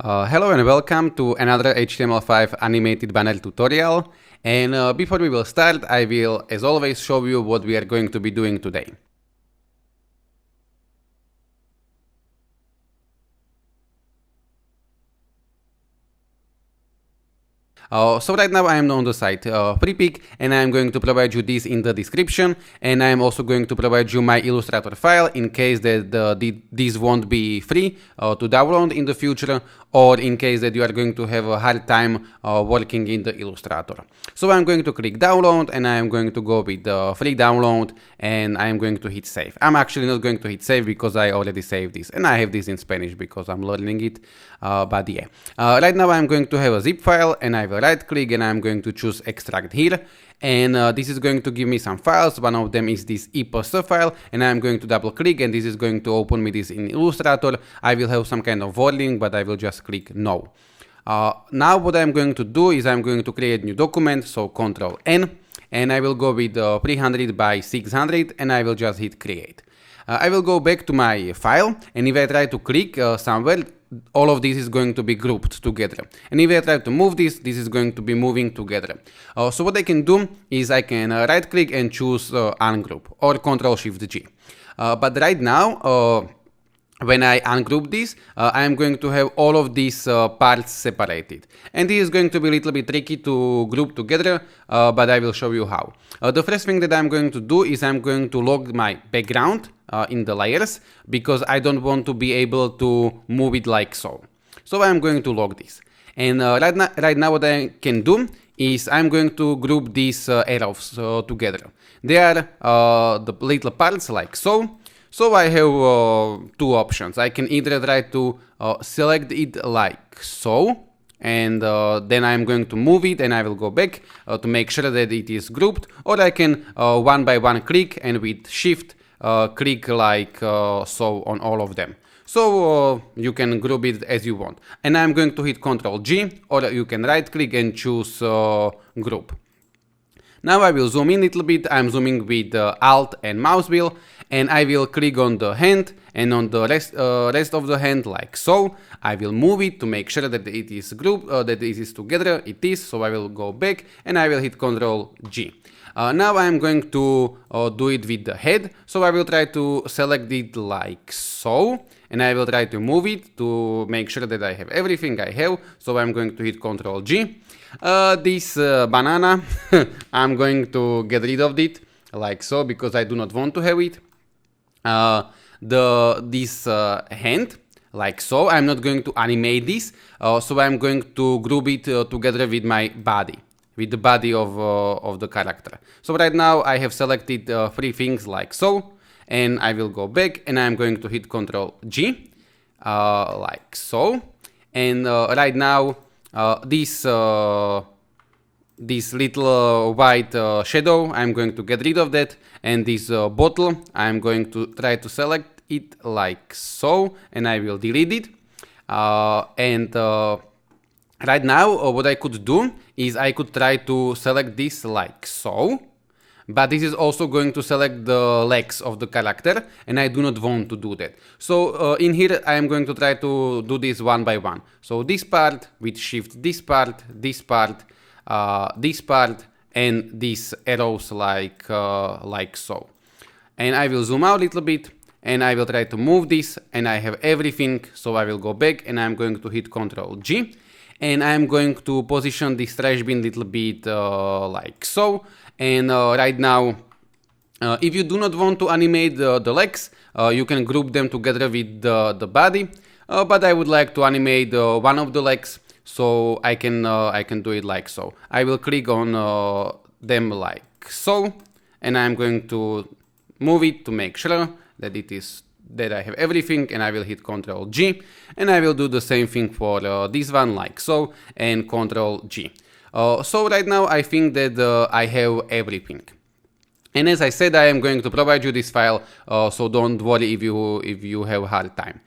Hello and welcome to another HTML5 animated banner tutorial. And before we will start, I will, as always, show you what we are going to be doing today. So right now I am on the site Freepik, and I am going to provide you this in the description, and I am also going to provide you my Illustrator file in case that this won't be free to download in the future, or in case that you are going to have a hard time working in the Illustrator. So I'm going to click download, and I am going to go with the free download, and I am going to hit save. I'm actually not going to hit save because I already saved this, and I have this in Spanish because I'm learning it, but yeah. Right now I'm going to have a zip file, and I will right click and I'm going to choose extract here, and this is going to give me some files. One of them is this EPS file, and I'm going to double click, and this is going to open me this in Illustrator. I will have some kind of wording, but I will just click no. Now what I'm going to do is I'm going to create new document, so Ctrl N, and I will go with 300 by 600, and I will just hit create. I will go back to my file, and if I try to click somewhere, all of this is going to be grouped together. And if I try to move this, this is going to be moving together. So what I can do is I can right click and choose ungroup, or Ctrl Shift G. But right now, when I ungroup this, I am going to have all of these parts separated. And this is going to be a little bit tricky to group together, but I will show you how. The first thing that I'm going to do is I'm going to log my background in the layers, because I don't want to be able to move it like so. So I'm going to log this. And right now what I can do is I'm going to group these arrows together. They are the little parts like so. So I have two options. I can either try to select it like so, and then I'm going to move it and I will go back to make sure that it is grouped, or I can one by one click and with shift click like so on all of them. So you can group it as you want. And I'm going to hit Ctrl G, or you can right click and choose group. Now I will zoom in a little bit. I'm zooming with Alt and mouse wheel, and I will click on the hand and on the rest of the hand like so. I will move it to make sure that it is grouped, that it is together. It is, so I will go back and I will hit Ctrl G. Now I'm going to do it with the head, so I will try to select it like so, and I will try to move it to make sure that I have everything I have, so I'm going to hit Ctrl G. This banana, I'm going to get rid of it like so, because I do not want to have it. This hand, like so, I'm not going to animate this, so I'm going to group it together with my body, with the body of the character. So right now I have selected three things like so, and I will go back and I'm going to hit Ctrl G, like so. And right now this little white shadow, I'm going to get rid of that, and this bottle, I'm going to try to select it like so, and I will delete it. Right now, what I could do is I could try to select this like so, but this is also going to select the legs of the character, and I do not want to do that. So in here, I am going to try to do this one by one. So this part with shift, this part, and these arrows like so. And I will zoom out a little bit, and I will try to move this, and I have everything. So I will go back, and I'm going to hit Ctrl G. And I'm going to position this trash bin a little bit like so. And right now, if you do not want to animate the legs, you can group them together with the body. But I would like to animate one of the legs, so I can do it like so. I will click on them like so, and I'm going to move it to make sure that I have everything, and I will hit Ctrl G, and I will do the same thing for this one like so, and Ctrl G. So right now I think that I have everything. And as I said, I am going to provide you this file, so don't worry if you have a hard time.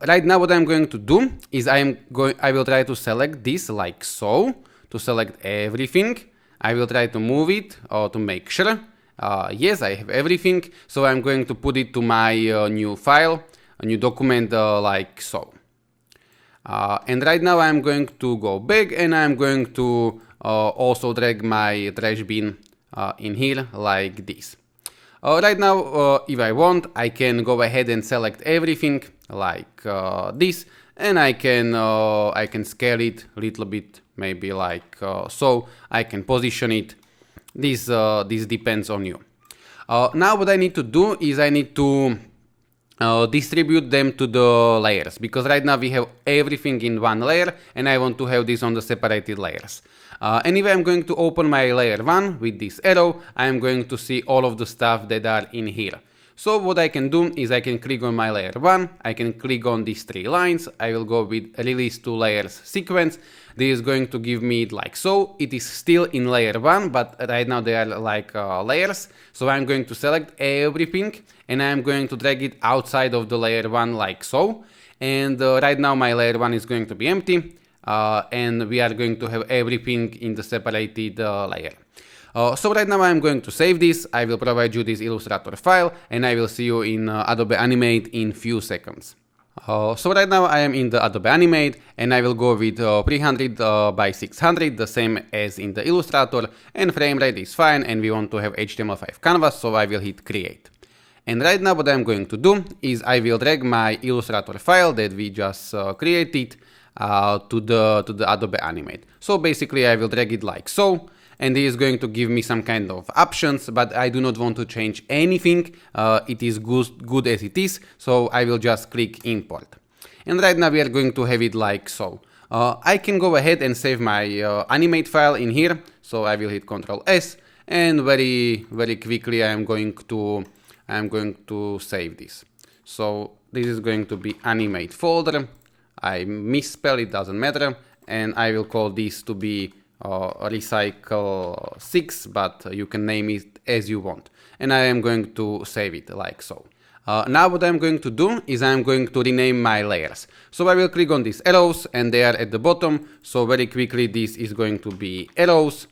Right now what I'm going to do is I will try to select this like so, to select everything. I will try to move it to make sure. Yes, I have everything, so I'm going to put it to my new file, a new document like so. And right now I'm going to go back and I'm going to also drag my trash bin in here like this. Right now, if I want, I can go ahead and select everything like this, and I can scale it a little bit, maybe like so. I can position it. This depends on you. Now what I need to do is I need to distribute them to the layers, because right now we have everything in one layer and I want to have this on the separated layers. Anyway, I'm going to open my layer 1 with this arrow. I'm going to see all of the stuff that are in here. So what I can do is I can click on my layer 1, I can click on these 3 lines, I will go with release to layers sequence. This is going to give me it like so. It is still in layer 1, but right now they are like layers. So I'm going to select everything and I'm going to drag it outside of the layer 1 like so. And right now my layer 1 is going to be empty and we are going to have everything in the separated layer. So right now I'm going to save this. I will provide you this Illustrator file and I will see you in Adobe Animate in few seconds. So right now I am in the Adobe Animate and I will go with 300 by 600, the same as in the Illustrator, and frame rate is fine and we want to have HTML5 canvas, so I will hit create. And right now what I'm going to do is I will drag my Illustrator file that we just created to the Adobe Animate. So basically I will drag it like so. And this is going to give me some kind of options, but I do not want to change anything. It is good as it is, so I will just click import. And right now we are going to have it like so. I can go ahead and save my animate file in here, so I will hit Ctrl S, and very quickly I am going to save this. So this is going to be animate folder. I misspell it, doesn't matter, and I will call this to be recycle 6, but you can name it as you want, and I am going to save it like so. Now what I'm going to do is I'm going to rename my layers. So I will click on these arrows and they are at the bottom, so very quickly this is going to be arrows.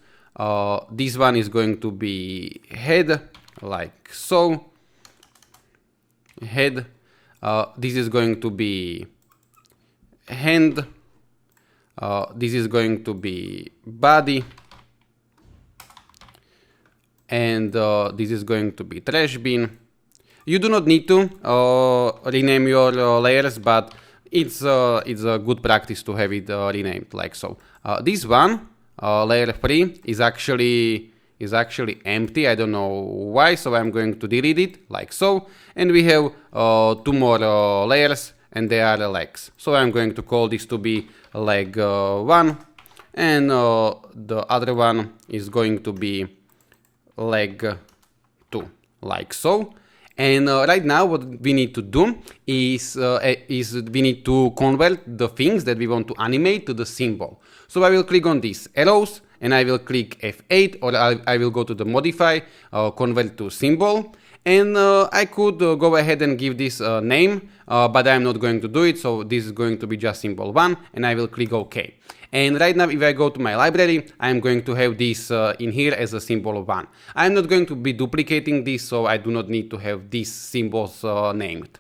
This one is going to be head like so, head. This is going to be hand. This is going to be body, and this is going to be trash bin. You do not need to rename your layers, but it's a good practice to have it renamed like so. This one, layer 3, is actually empty. I don't know why, so I'm going to delete it like so. And we have 2 more layers, and they are legs. So I'm going to call this to be leg 1, and the other one is going to be leg 2, like so. And right now what we need to do is we need to convert the things that we want to animate to the symbol. So I will click on these arrows and I will click F8, or I will go to the modify, convert to symbol. And I could go ahead and give this a name, but I'm not going to do it, so this is going to be just symbol 1, and I will click OK. And right now if I go to my library, I'm going to have this in here as a symbol 1. I'm not going to be duplicating this, so I do not need to have these symbols named.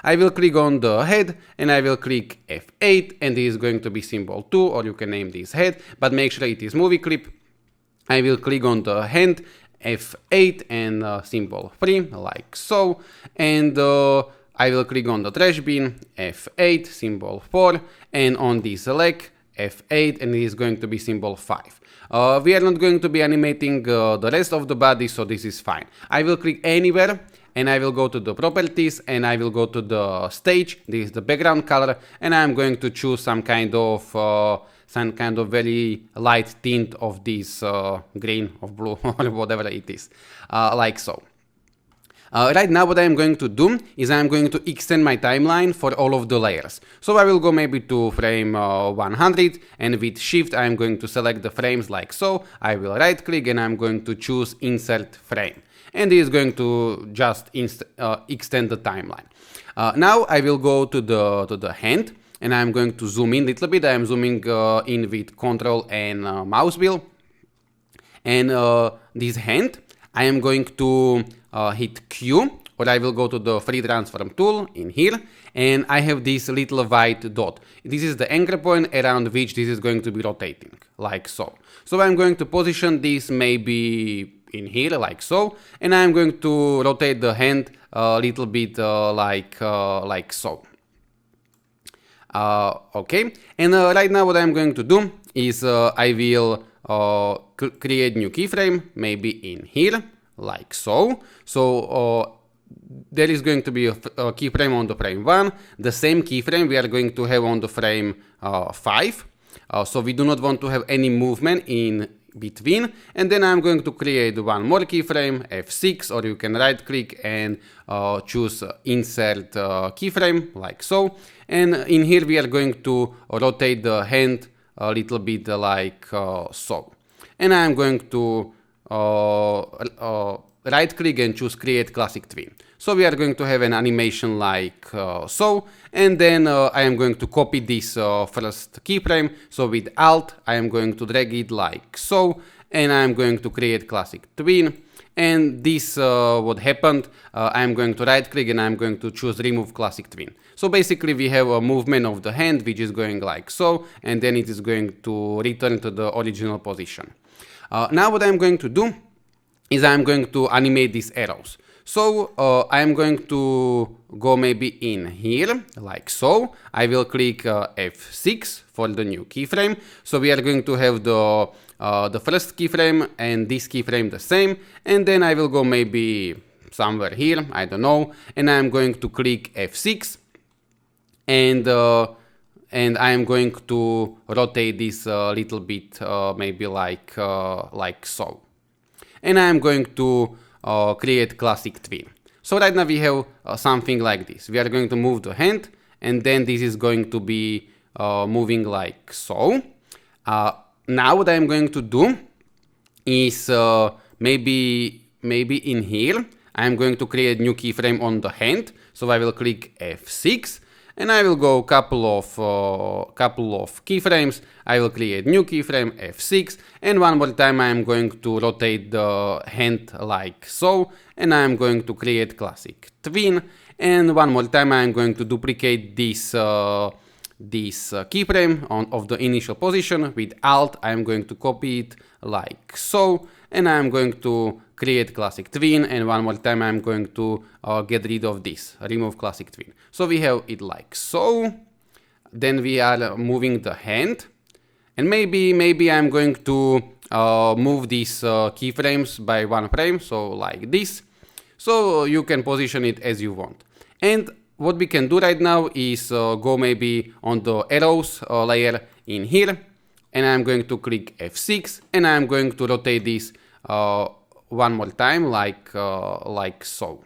I will click on the head and I will click F8, and this is going to be symbol 2, or you can name this head, but make sure it is movie clip. I will click on the hand, F8, and symbol 3 like so, and I will click on the trash bin, F8, symbol 4, and on this leg, F8, and it is going to be symbol 5. We are not going to be animating the rest of the body, so this is fine. I will click anywhere and I will go to the properties and I will go to the stage. This is the background color, and I'm going to choose some kind of very light tint of this green or blue or whatever it is, like so. Right now what I'm going to do is I'm going to extend my timeline for all of the layers. So I will go maybe to frame 100, and with shift I'm going to select the frames like so. I will right click and I'm going to choose insert frame, and this is going to just extend the timeline. Now I will go to the hand and I'm going to zoom in a little bit. I am zooming in with Control and mouse wheel, and this hand I am going to hit Q or I will go to the free transform tool in here, and I have this little white dot. This is the anchor point around which this is going to be rotating, like so. So I'm going to position this maybe in here, like so, and I'm going to rotate the hand a little bit like so. Okay, and right now what I'm going to do is I will create new keyframe, maybe in here, like so. So there is going to be a keyframe on the frame 1, the same keyframe we are going to have on the frame 5. So we do not want to have any movement in between, and then I'm going to create one more keyframe, F6, or you can right click and choose insert keyframe, like so. And in here we are going to rotate the hand a little bit like so. And I'm going to right click and choose create classic twin. So we are going to have an animation like so, and then I am going to copy this first keyframe. So with Alt I am going to drag it like so, and I am going to create classic twin. And this what happened, I am going to right click and I am going to choose remove classic twin. So basically we have a movement of the hand which is going like so, and then it is going to return to the original position. Now what I'm going to do is I'm going to animate these arrows. So I'm going to go maybe in here, like so. I will click F6 for the new keyframe. So we are going to have the first keyframe and this keyframe the same. And then I will go maybe somewhere here, I don't know. And I'm going to click F6. And I am going to rotate this a little bit, maybe like so. And I am going to create classic twin. So right now we have something like this. We are going to move the hand, and then this is going to be moving like so. Now what I am going to do is maybe in here I am going to create new keyframe on the hand. So I will click F6. And I will go couple of keyframes. I will create new keyframe, F6, and one more time I am going to rotate the hand like so, and I am going to create classic twin, and one more time I am going to duplicate this keyframe of the initial position. With Alt I am going to copy it like so, and I am going to create classic twin, and one more time I'm going to get rid of this, remove classic twin. So we have it like so. Then we are moving the hand, and maybe I'm going to move these keyframes by one frame, so like this. So you can position it as you want. And what we can do right now is go maybe on the arrows layer in here, and I'm going to click F6, and I'm going to rotate this one more time like so.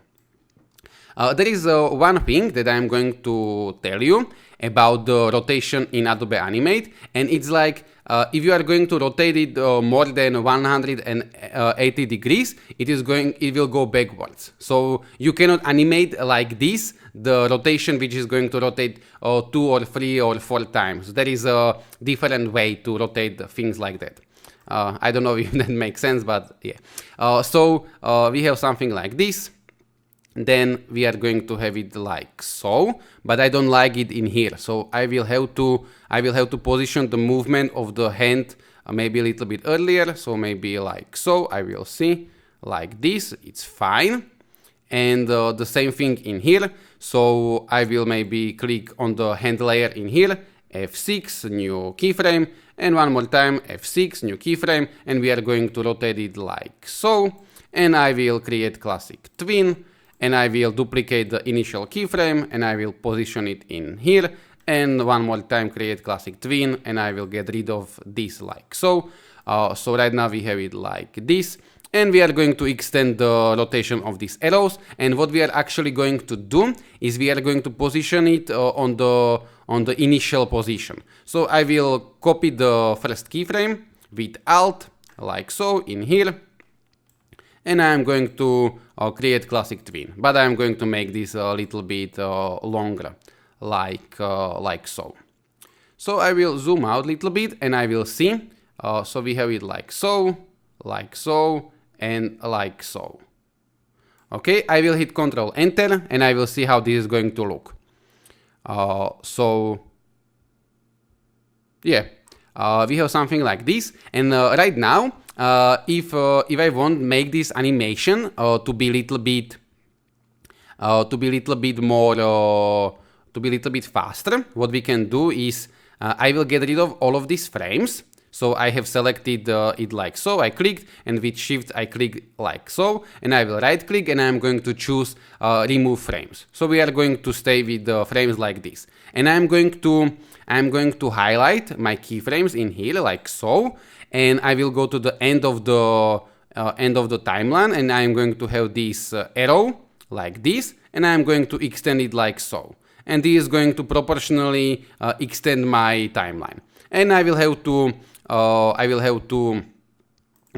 There is one thing that I'm going to tell you about the rotation in Adobe Animate, and it's like if you are going to rotate it more than 180 degrees, it will go backwards. So you cannot animate like this the rotation which is going to rotate 2 or 3 or 4 times. There is a different way to rotate things like that. I don't know if that makes sense, but yeah. So we have something like this. Then we are going to have it like so, but I don't like it in here. So I will have to position the movement of the hand maybe a little bit earlier. So maybe like so. I will see like this. It's fine. And the same thing in here. So I will maybe click on the hand layer in here, F6, new keyframe, and one more time F6, new keyframe, and we are going to rotate it like so. And I will create classic twin, and I will duplicate the initial keyframe, and I will position it in here, and one more time create classic twin, and I will get rid of this like so. So right now we have it like this. And we are going to extend the rotation of these arrows. And what we are actually going to do is we are going to position it on the initial position. So I will copy the first keyframe with Alt, like so, in here. And I'm going to create classic twin. But I'm going to make this a little bit longer, like so. So I will zoom out a little bit and I will see. So we have it like so, and like so. Okay, I will hit Ctrl Enter and I will see how this is going to look. So yeah, we have something like this, and right now, if I want to make this animation to be little bit more to be a little bit faster, what we can do is I will get rid of all of these frames. So I have selected it like so, I clicked, and with Shift I click like so, and I will right click and I'm going to choose remove frames. So we are going to stay with the frames like this. And I'm going to highlight my keyframes in here like so, and I will go to the end of the timeline, and I'm going to have this arrow like this, and I'm going to extend it like so. And this is going to proportionally extend my timeline. And I will have to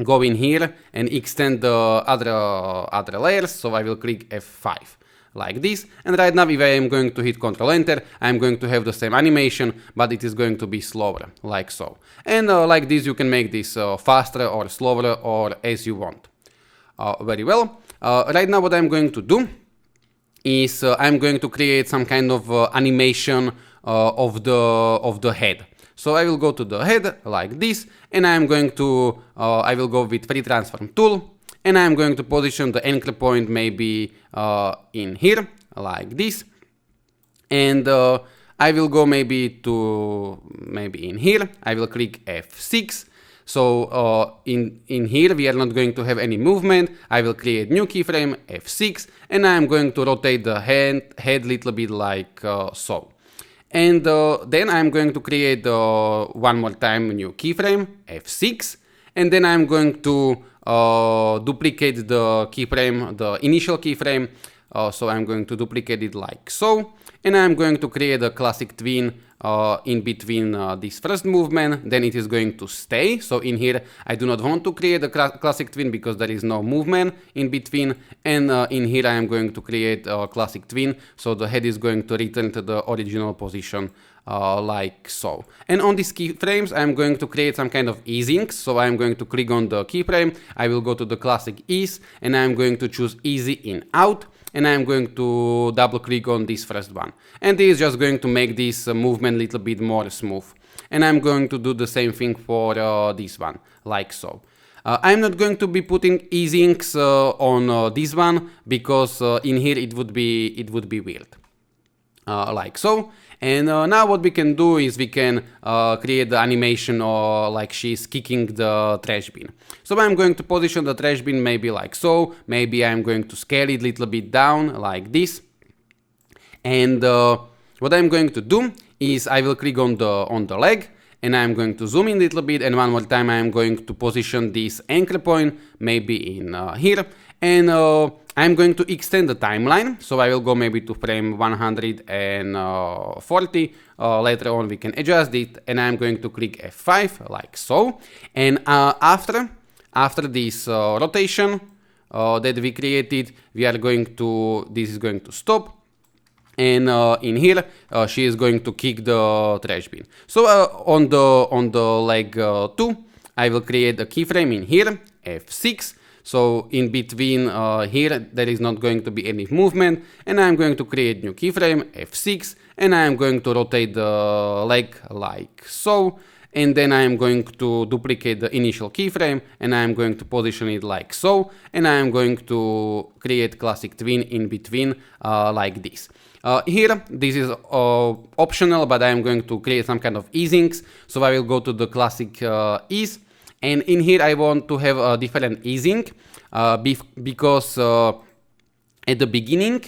go in here and extend the other layers. So I will click F5 like this. And right now, if I am going to hit Ctrl Enter, I'm going to have the same animation, but it is going to be slower like so. And like this, you can make this faster or slower or as you want. Very well. Right now, what I'm going to do is I'm going to create some kind of animation of the head. So I will go to the head like this, and I'm going to I will go with free transform tool, and I'm going to position the anchor point maybe in here like this, and I will go maybe in here. I will click F6. So in here we are not going to have any movement. I will create new keyframe F6, and I'm going to rotate the head little bit like so. And then I'm going to create one more time new keyframe F6, and then I'm going to duplicate the keyframe, the initial keyframe. So I'm going to duplicate it like so, and I'm going to create a classic tween in between this first movement. Then it is going to stay. So in here I do not want to create a classic tween because there is no movement in between, and in here I am going to create a classic tween, so the head is going to return to the original position like so. And on these keyframes I'm going to create some kind of easing. So I'm going to click on the keyframe, I will go to the classic ease, and I'm going to choose easy in out, and I'm going to double click on this first one. And this is just going to make this movement a little bit more smooth. And I'm going to do the same thing for this one, like so. I'm not going to be putting easings on this one because in here it would be weird. Like so. And now what we can do is we can create the animation like she's kicking the trash bin. So I'm going to position the trash bin maybe like so. Maybe I'm going to scale it a little bit down like this. And what I'm going to do is I will click on the leg, and I'm going to zoom in a little bit, and one more time I'm going to position this anchor point maybe in here, and I'm going to extend the timeline. So I will go maybe to frame 140. Later on we can adjust it, and I'm going to click F5 like so. And after this rotation that we created, this is going to stop. And in here she is going to kick the trash bin. So on the leg 2 I will create a keyframe in here F6. So in between here there is not going to be any movement, and I'm going to create new keyframe F6, and I'm going to rotate the leg like so. And then I'm going to duplicate the initial keyframe, and I'm going to position it like so, and I'm going to create classic tween in between like this. Here, this is optional, but I'm going to create some kind of easings. So I will go to the classic ease, and in here I want to have a different easing because at the beginning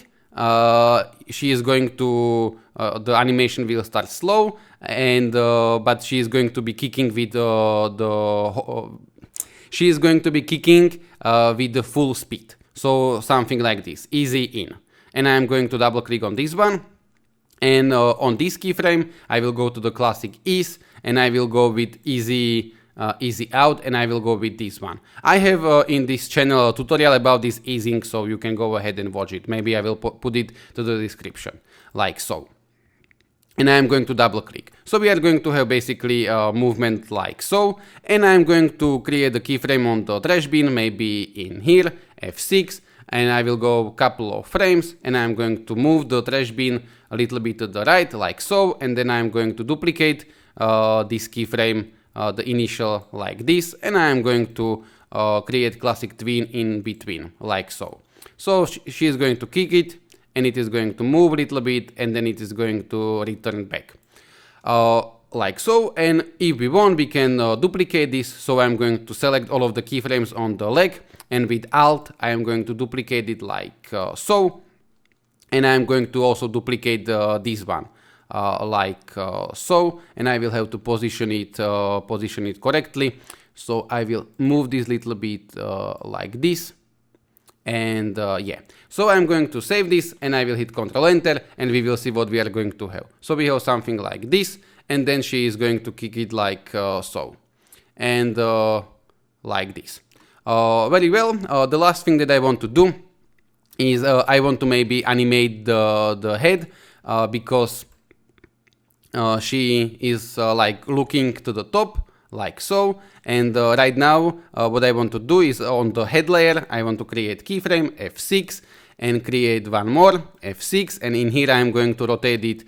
she is going to the animation will start slow, and but she is going to be kicking with she is going to be kicking with the full speed. So something like this, easy in. And I'm going to double click on this one, and on this keyframe I will go to the classic ease, and I will go with easy out, and I will go with this one. I have in this channel a tutorial about this easing, so you can go ahead and watch it. Maybe I will put it to the description like so. And I'm going to double click. So we are going to have basically a movement like so, and I'm going to create the keyframe on the trash bin maybe in here F6. and I will go a couple of frames, and I'm going to move the trash bin a little bit to the right, like so, and then I'm going to duplicate this keyframe, the initial, like this, and I'm going to create classic tween in between, like so. So she is going to kick it, and it is going to move a little bit, and then it is going to return back. Like so, and if we want, we can duplicate this. So I'm going to select all of the keyframes on the leg, and with Alt I am going to duplicate it like so, and I'm going to also duplicate this one like so, and I will have to position it correctly. So I will move this little bit like this, and yeah. So I'm going to save this, and I will hit Ctrl Enter, and we will see what we are going to have. So we have something like this, and then she is going to kick it like so, and like this. Very well. The last thing that I want to do is I want to maybe animate the head, because she is like looking to the top, like so. And right now what I want to do is on the head layer I want to create keyframe F6 and create one more F6, and in here I'm going to rotate it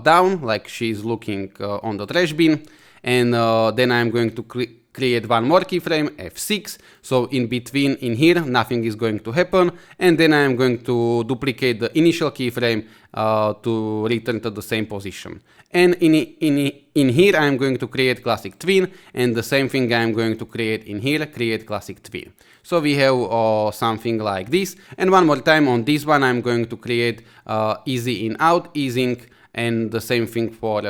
down like she's looking on the trash bin, and then I'm going to create one more keyframe F6, so in between in here nothing is going to happen, and then I'm going to duplicate the initial keyframe to return to the same position. And in here I'm going to create classic tween, and the same thing I'm going to create in here, create classic tween. So we have something like this, and one more time on this one I'm going to create easy in out, easing, and the same thing for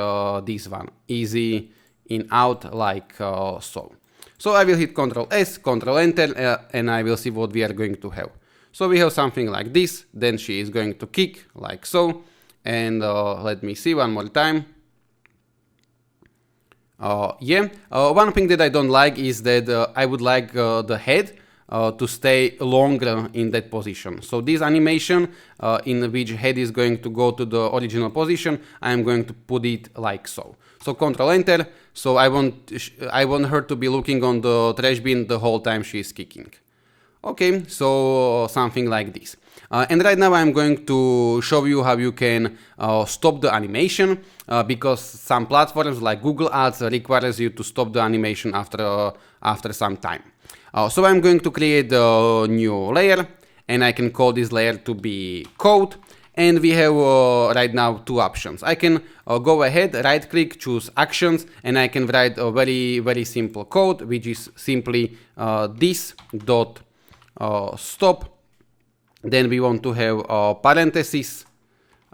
this one, easy in out, like so. So I will hit Ctrl S, Ctrl Enter, and I will see what we are going to have. So we have something like this, then she is going to kick like so, and let me see one more time. Yeah, one thing that I don't like is that I would like the head to stay longer in that position. So this animation in which head is going to go to the original position, I am going to put it like so. So Ctrl Enter. So I want her to be looking on the trash bin the whole time she is kicking. Okay, so something like this. And right now I'm going to show you how you can stop the animation, because some platforms like Google Ads requires you to stop the animation after some time. So I'm going to create a new layer, and I can call this layer to be code. And we have right now two options. I can go ahead, right click, choose actions, and I can write a very simple code, which is simply this dot stop. Then we want to have parentheses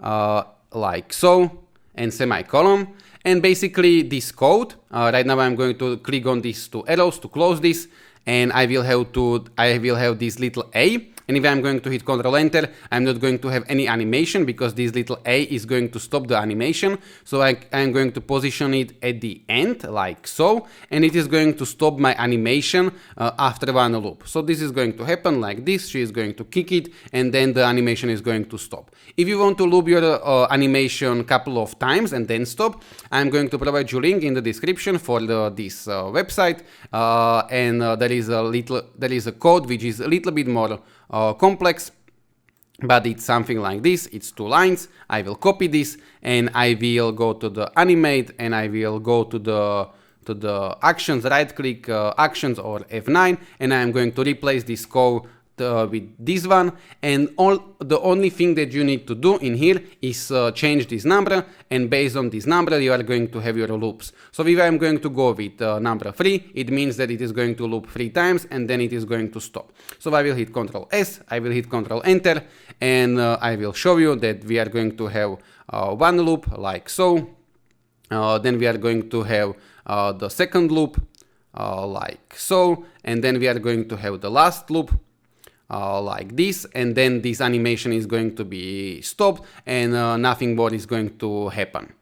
like so, and semicolon. And basically this code, right now I'm going to click on these two arrows to close this, and I will have this little A. And if I'm going to hit Ctrl Enter, I'm not going to have any animation, because this little A is going to stop the animation. So I'm going to position it at the end, like so, and it is going to stop my animation after one loop. So this is going to happen like this. She is going to kick it, and then the animation is going to stop. If you want to loop your animation a couple of times and then stop, I'm going to provide you a link in the description for this website, and there is a code which is a little bit more complex, but it's something like this. It's 2 lines. I will copy this, and I will go to the Animate, and I will go to the actions, right click actions or F9, and I'm going to replace this code with this one. And the only thing that you need to do in here is change this number, and based on this number you are going to have your loops. So if I'm going to go with number 3, it means that it is going to loop 3 times, and then it is going to stop. So I will hit Ctrl S, I will hit Ctrl Enter, and I will show you that we are going to have one loop like so. Then we are going to have the second loop like so, and then we are going to have the last loop like this, and then this animation is going to be stopped, and nothing more is going to happen.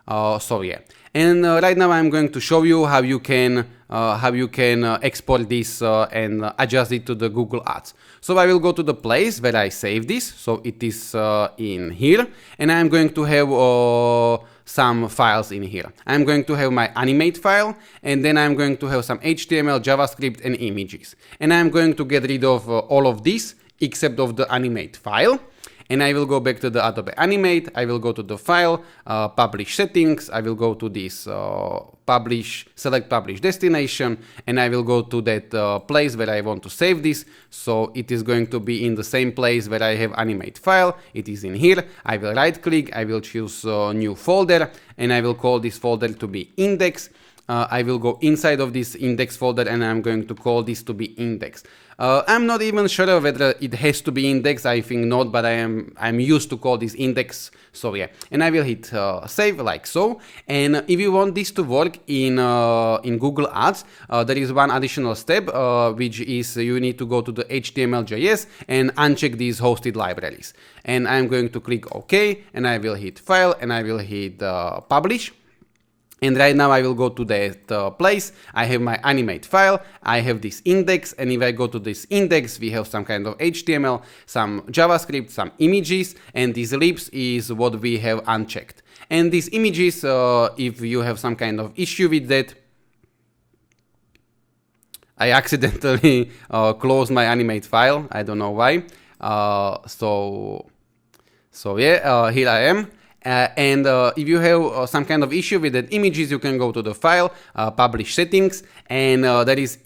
So yeah, and right now I'm going to show you how you can export this and adjust it to the Google Ads. So I will go to the place where I save this, so it is in here, and I'm going to have some files in here. I'm going to have my animate file, and then I'm going to have some HTML, JavaScript, and images. And I'm going to get rid of all of this except of the animate file. And I will go back to the Adobe Animate, I will go to the file, publish settings, I will go to this select publish destination, and I will go to that place where I want to save this. So it is going to be in the same place where I have animate file, it is in here. I will right click, I will choose new folder, and I will call this folder to be index. I will go inside of this index folder and I'm going to call this to be index. I'm not even sure whether it has to be index, I think not, but I'm used to call this index, so yeah. And I will hit save like so. And if you want this to work in Google Ads, there is one additional step, which is you need to go to the HTML.js and uncheck these hosted libraries. And I'm going to click OK, and I will hit file, and I will hit publish. And right now I will go to that place. I have my animate file, I have this index, and if I go to this index, we have some kind of HTML, some JavaScript, some images, and these libs is what we have unchecked. And these images, if you have some kind of issue with that, I accidentally closed my animate file, I don't know why. So yeah, here I am. And if you have some kind of issue with the images, you can go to the file, publish settings, and there is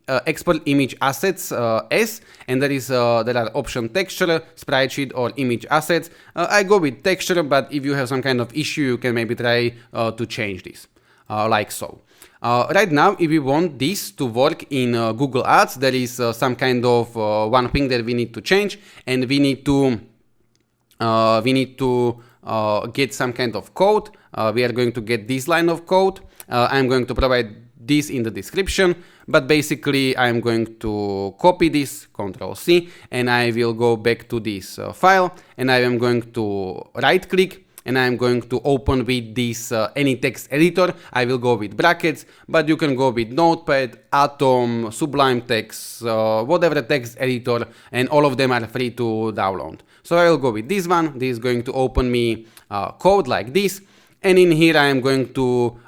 export image assets as, and there are option texture, sprite sheet, or image assets. I go with texture, but if you have some kind of issue, you can maybe try to change this, like so. Right now, if we want this to work in Google Ads, there is some kind of one thing that we need to change, and we need to get some kind of code. We are going to get this line of code. I'm going to provide this in the description, but basically I'm going to copy this, Ctrl C, and I will go back to this file, and I am going to right click, and I'm going to open with this any text editor. I will go with brackets, but you can go with Notepad, Atom, Sublime Text, whatever text editor, and all of them are free to download. So I will go with this one. This is going to open me code like this, and in here I am going to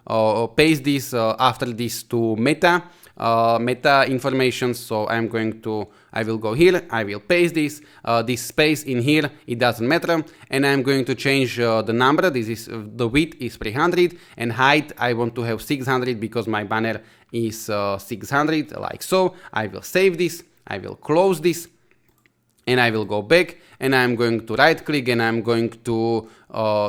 paste this after this to meta information. So I will go here, I will paste this, this space in here, it doesn't matter, and I'm going to change the number. This is the width is 300, and height I want to have 600 because my banner is 600, like so. I will save this, I will close this, and I will go back, and I'm going to right click, and I'm going to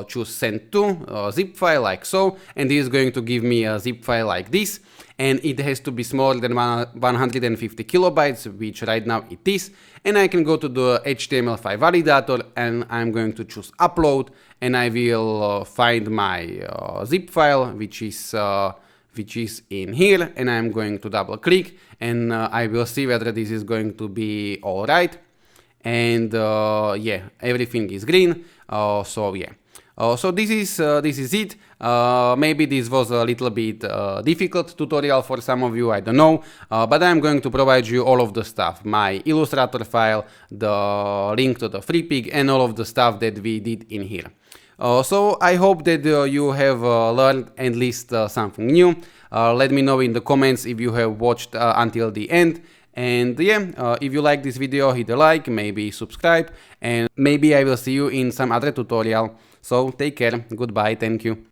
choose send to zip file like so, and this is going to give me a zip file like this, and it has to be smaller than 150 kilobytes, which right now it is. And I can go to the HTML5 validator, and I'm going to choose upload, and I will find my zip file, which is in here, and I'm going to double click, and I will see whether this is going to be all right. And yeah, everything is green. So yeah. So this is it. Maybe this was a little bit difficult tutorial for some of you, I don't know, but I'm going to provide you all of the stuff, my Illustrator file, the link to the Freepik, and all of the stuff that we did in here. So I hope that you have learned at least something new. Let me know in the comments if you have watched until the end. And yeah, if you like this video, hit a like, maybe subscribe, and maybe I will see you in some other tutorial. So take care, goodbye, thank you.